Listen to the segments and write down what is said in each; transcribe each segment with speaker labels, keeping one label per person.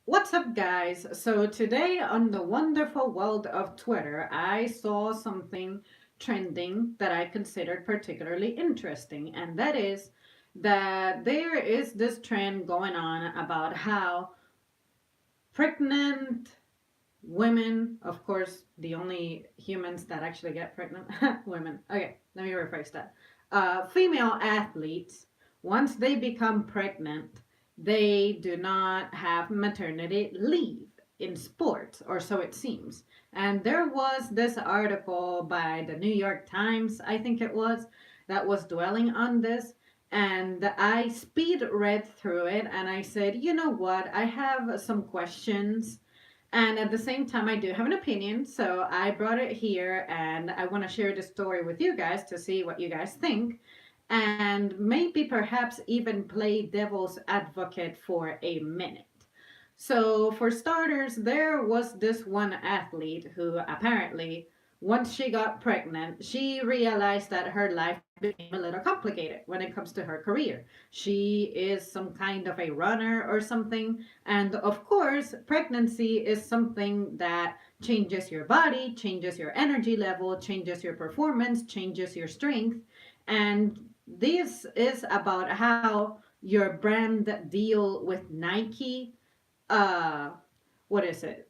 Speaker 1: What's up, guys? So, today on the wonderful world of Twitter, I saw something trending that I considered particularly interesting, and that is that there is this trend going on about how pregnant women, of course, the only humans that actually get pregnant, women. Okay, let me rephrase that. Female athletes, once they become pregnant, they do not have maternity leave in sports, or so it seems. And there was this article by the New York Times, I think it was, that was dwelling on this. And I speed read through it and I said, you know what? I have some questions and at the same time, I do have an opinion, so I brought it here and I want to share the story with you guys to see what you guys think and maybe perhaps even play devil's advocate for a minute. So, for starters, there was this one athlete who apparently, once she got pregnant, she realized that her life became a little complicated when it comes to her career. She is some kind of a runner or something. And of course, pregnancy is something that changes your body, changes your energy level, changes your performance, changes your strength. And this is about how your brand deal with Nike uh what is it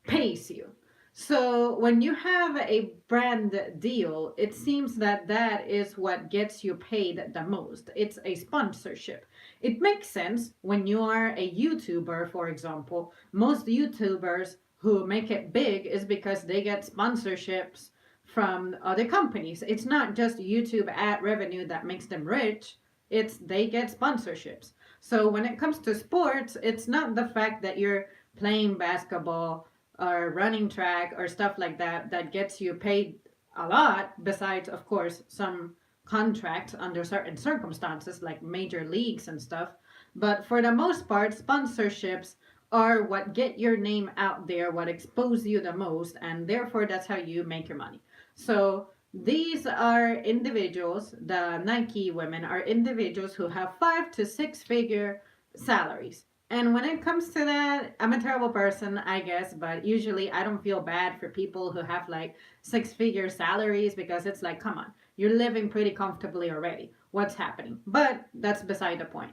Speaker 1: pays you. So when you have a brand deal, it seems that that is what gets you paid the most. It's a sponsorship. It makes sense when you are a YouTuber, for example. Most YouTubers who make it big is because they get sponsorships from other companies. It's not just YouTube ad revenue that makes them rich, it's they get sponsorships. So when it comes to sports, it's not the fact that you're playing basketball or running track or stuff like that that gets you paid a lot, besides, of course, some contracts under certain circumstances like major leagues and stuff. But for the most part, sponsorships are what get your name out there, what expose you the most, and therefore that's how you make your money. So these are individuals, the Nike women are individuals who have 5 to 6 figure salaries. And when it comes to that, I'm a terrible person, I guess, but usually I don't feel bad for people who have like 6 figure salaries because it's like, come on, you're living pretty comfortably already. What's happening? But that's beside the point.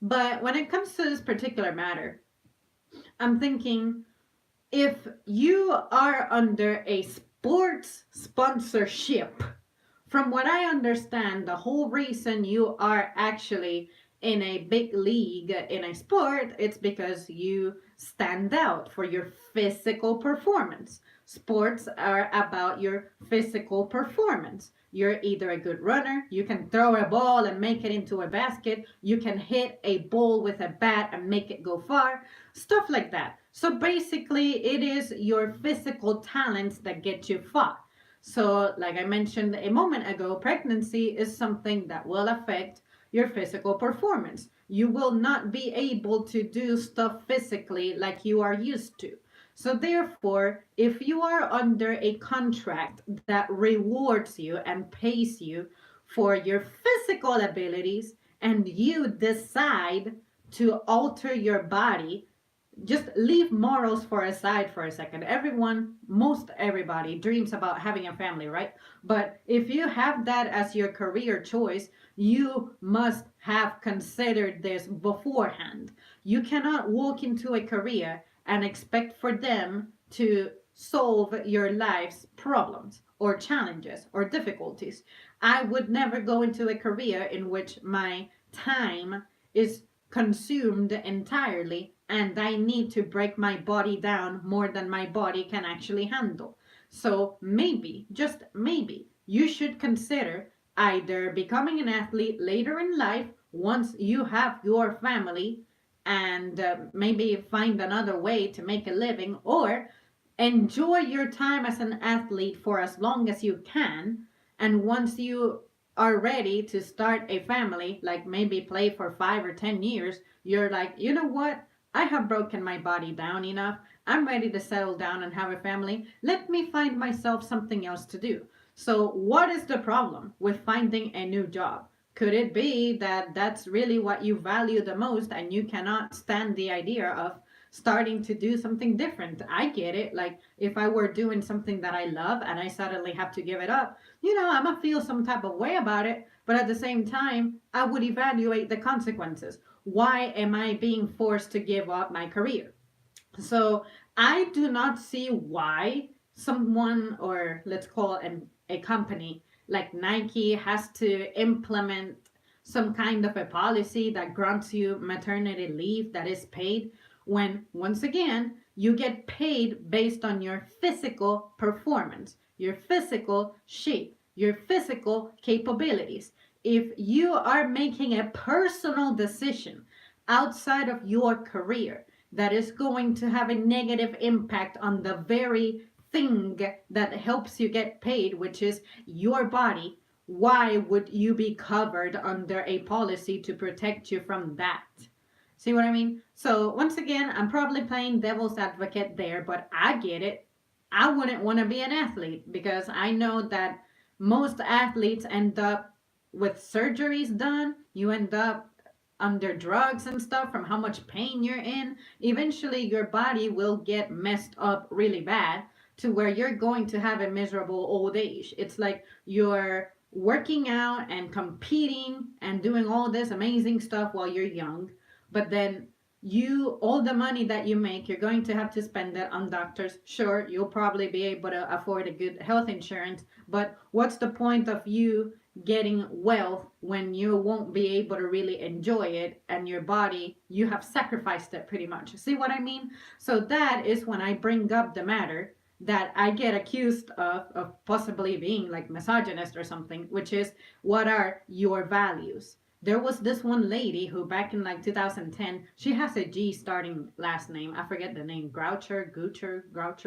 Speaker 1: But when it comes to this particular matter, I'm thinking if you are under a sports sponsorship, from what I understand, the whole reason you are actually in a big league in a sport, it's because you stand out for your physical performance. Sports are about your physical performance. You're either a good runner, you can throw a ball and make it into a basket, you can hit a ball with a bat and make it go far, stuff like that. So basically, it is your physical talents that get you far. So, like I mentioned a moment ago, pregnancy is something that will affect your physical performance. You will not be able to do stuff physically like you are used to. So, therefore, if you are under a contract that rewards you and pays you for your physical abilities, and you decide to alter your body, just leave morals for aside for a second. Everyone, most everybody dreams about having a family, right? But if you have that as your career choice, you must have considered this beforehand. You cannot walk into a career and expect for them to solve your life's problems or challenges or difficulties. I would never go into a career in which my time is consumed entirely and I need to break my body down more than my body can actually handle. So maybe, just maybe, you should consider either becoming an athlete later in life once you have your family and maybe find another way to make a living, or enjoy your time as an athlete for as long as you can. And once you are ready to start a family, like maybe play for 5 or 10 years, you're like, you know what? I have broken my body down enough. I'm ready to settle down and have a family. Let me find myself something else to do. So, what is the problem with finding a new job? Could it be that that's really what you value the most and you cannot stand the idea of starting to do something different. I get it. Like if I were doing something that I love and I suddenly have to give it up, I'm gonna feel some type of way about it. But at the same time, I would evaluate the consequences. Why am I being forced to give up my career? So I do not see why someone, or let's call it a company like Nike, has to implement some kind of a policy that grants you maternity leave that is paid when, once again, you get paid based on your physical performance, your physical shape, your physical capabilities. If you are making a personal decision outside of your career that is going to have a negative impact on the very thing that helps you get paid, which is your body, why would you be covered under a policy to protect you from that? See what I mean? So, once again, I'm probably playing devil's advocate there, but I get it. I wouldn't want to be an athlete because I know that most athletes end up with surgeries done. You end up under drugs and stuff from how much pain you're in. Eventually, your body will get messed up really bad to where you're going to have a miserable old age. It's like you're working out and competing and doing all this amazing stuff while you're young, but then all the money that you make, you're going to have to spend it on doctors. Sure, you'll probably be able to afford a good health insurance, but what's the point of you getting wealth when you won't be able to really enjoy it, and your body, you have sacrificed it pretty much? See what I mean? So that is when I bring up the matter that I get accused of possibly being like misogynist or something, which is, what are your values? There was this one lady who back in like 2010, she has a G starting last name. I forget the name, Groucher,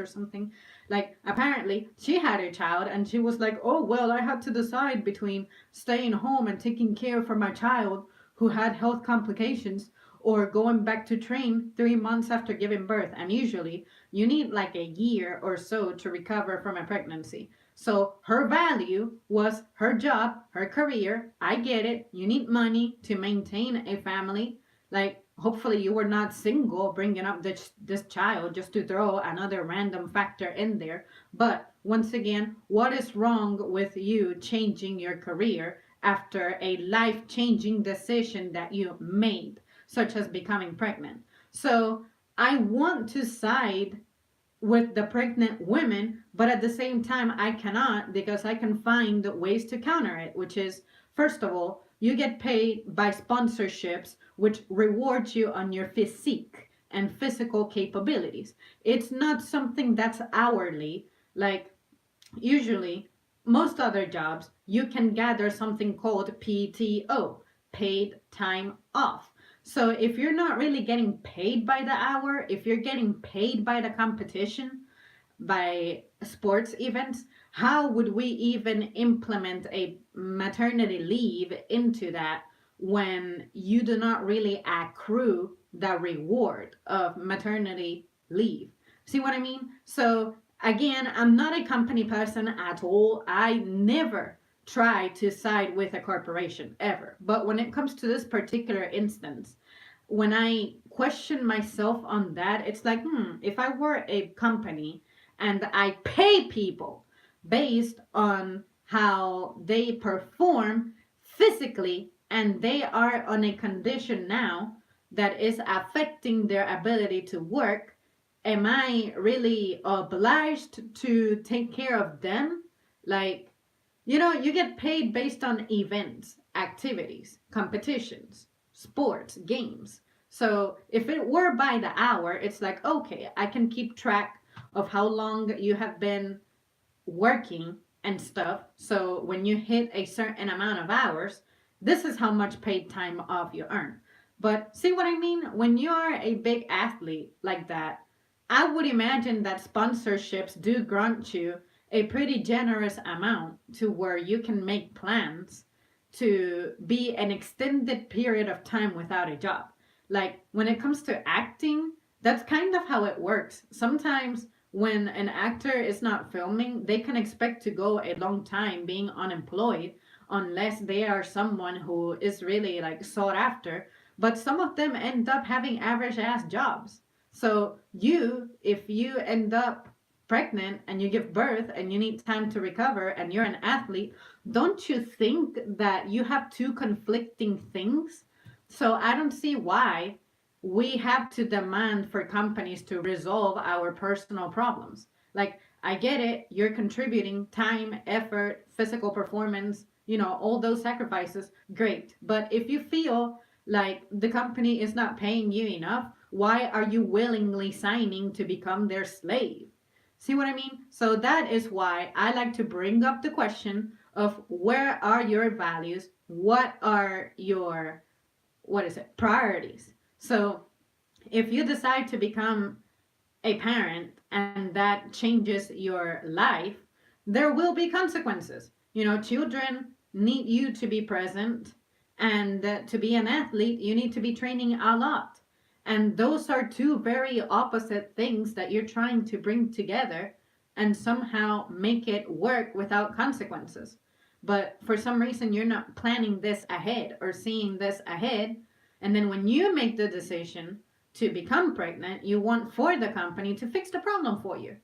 Speaker 1: something. Like apparently she had a child and she was like, "Oh, well, I had to decide between staying home and taking care for my child who had health complications or going back to train 3 months after giving birth." And usually you need like a year or so to recover from a pregnancy. So her value was her job, her career. I get it. You need money to maintain a family. Like, hopefully, you were not single bringing up this child, just to throw another random factor in there. But once again, what is wrong with you changing your career after a life changing decision that you made, such as becoming pregnant? So I want to side with the pregnant women, but at the same time, I cannot, because I can find ways to counter it, which is, first of all, you get paid by sponsorships, which rewards you on your physique and physical capabilities. It's not something that's hourly. Like, usually, most other jobs, you can gather something called PTO, paid time off. So if you're not really getting paid by the hour, if you're getting paid by the competition, by sports events, how would we even implement a maternity leave into that when you do not really accrue the reward of maternity leave? See what I mean? So again, I'm not a company person at all. I never try to side with a corporation ever. But when it comes to this particular instance, when I question myself on that, it's like, if I were a company and I pay people based on how they perform physically and they are on a condition now that is affecting their ability to work, am I really obliged to take care of them? Like, you get paid based on events, activities, competitions, sports, games. So if it were by the hour, it's like, okay, I can keep track of how long you have been working and stuff. So when you hit a certain amount of hours, this is how much paid time off you earn. But see what I mean? When you're a big athlete like that, I would imagine that sponsorships do grant you a pretty generous amount to where you can make plans to be an extended period of time without a job. Like when it comes to acting, that's kind of how it works. Sometimes when an actor is not filming, they can expect to go a long time being unemployed unless they are someone who is really like sought after. But some of them end up having average ass jobs. So if you end up pregnant and you give birth and you need time to recover and you're an athlete, don't you think that you have two conflicting things? So I don't see why we have to demand for companies to resolve our personal problems. Like, I get it, you're contributing time, effort, physical performance, all those sacrifices, great. But if you feel like the company is not paying you enough, why are you willingly signing to become their slave? See what I mean? So that is why I like to bring up the question of where are your values? What are your, what is it, priorities? So if you decide to become a parent and that changes your life, there will be consequences. Children need you to be present, and to be an athlete, you need to be training a lot. And those are two very opposite things that you're trying to bring together and somehow make it work without consequences. But for some reason, you're not planning this ahead or seeing this ahead. And then when you make the decision to become pregnant, you want for the company to fix the problem for you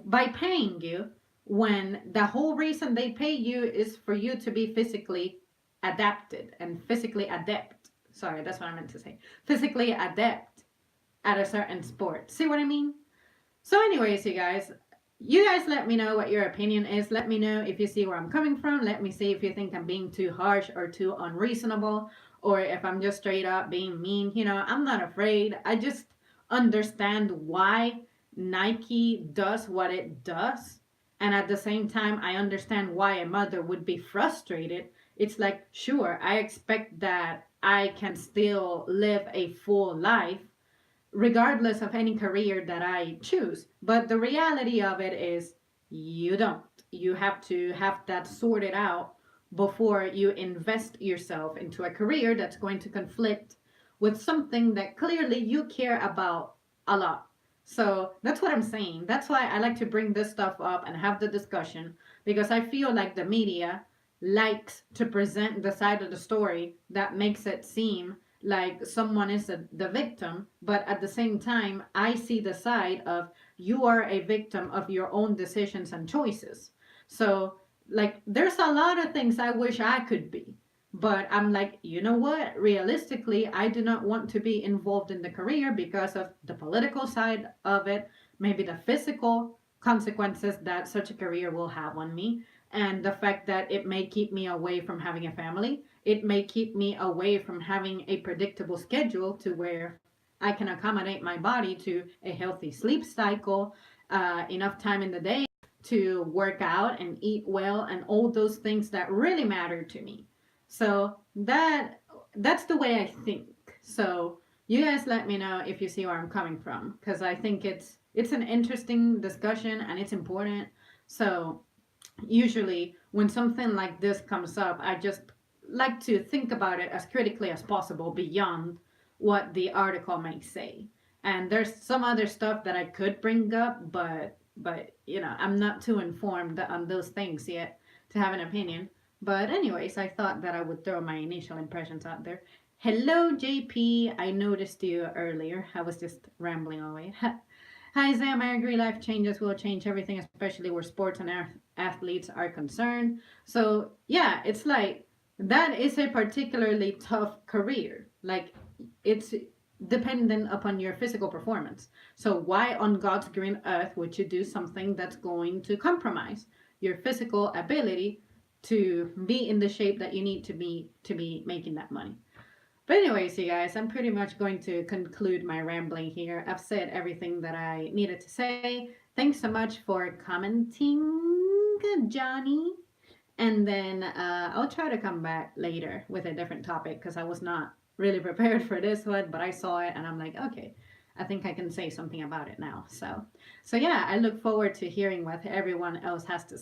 Speaker 1: by paying you, when the whole reason they pay you is for you to be physically adapted and physically adept. Sorry, that's what I meant to say. Physically adept at a certain sport. See what I mean? So, anyways, you guys let me know what your opinion is. Let me know if you see where I'm coming from. Let me see if you think I'm being too harsh or too unreasonable, or if I'm just straight up being mean. I'm not afraid. I just understand why Nike does what it does. And at the same time, I understand why a mother would be frustrated. It's like, sure, I expect that I can still live a full life regardless of any career that I choose. But the reality of it is, you don't. You have to have that sorted out before you invest yourself into a career that's going to conflict with something that clearly you care about a lot. So that's what I'm saying. That's why I like to bring this stuff up and have the discussion, because I feel like the media likes to present the side of the story that makes it seem like someone is the victim, but at the same time, I see the side of you are a victim of your own decisions and choices. So, like, there's a lot of things I wish I could be, but I'm like, you know what? Realistically, I do not want to be involved in the career because of the political side of it, maybe the physical consequences that such a career will have on me, and the fact that it may keep me away from having a family. It may keep me away from having a predictable schedule to where I can accommodate my body to a healthy sleep cycle, enough time in the day to work out and eat well, and all those things that really matter to me. So that's the way I think. So you guys let me know if you see where I'm coming from, because I think it's an interesting discussion and it's important. So usually when something like this comes up, I just like to think about it as critically as possible beyond what the article may say. And there's some other stuff that I could bring up, but I'm not too informed on those things yet to have an opinion. But anyways, I thought that I would throw my initial impressions out there. Hello, JP. I noticed you earlier. I was just rambling away. Hi, Sam. I agree. Life changes will change everything, especially where sports and athletes are concerned. So, yeah, it's like that is a particularly tough career. Like, it's dependent upon your physical performance. So, why on God's green earth would you do something that's going to compromise your physical ability to be in the shape that you need to be making that money? But anyways, you guys, I'm pretty much going to conclude my rambling here. I've said everything that I needed to say. Thanks so much for commenting, Johnny. And then I'll try to come back later with a different topic, because I was not really prepared for this one, but I saw it and I'm like, okay, I think I can say something about it now. So yeah, I look forward to hearing what everyone else has to say.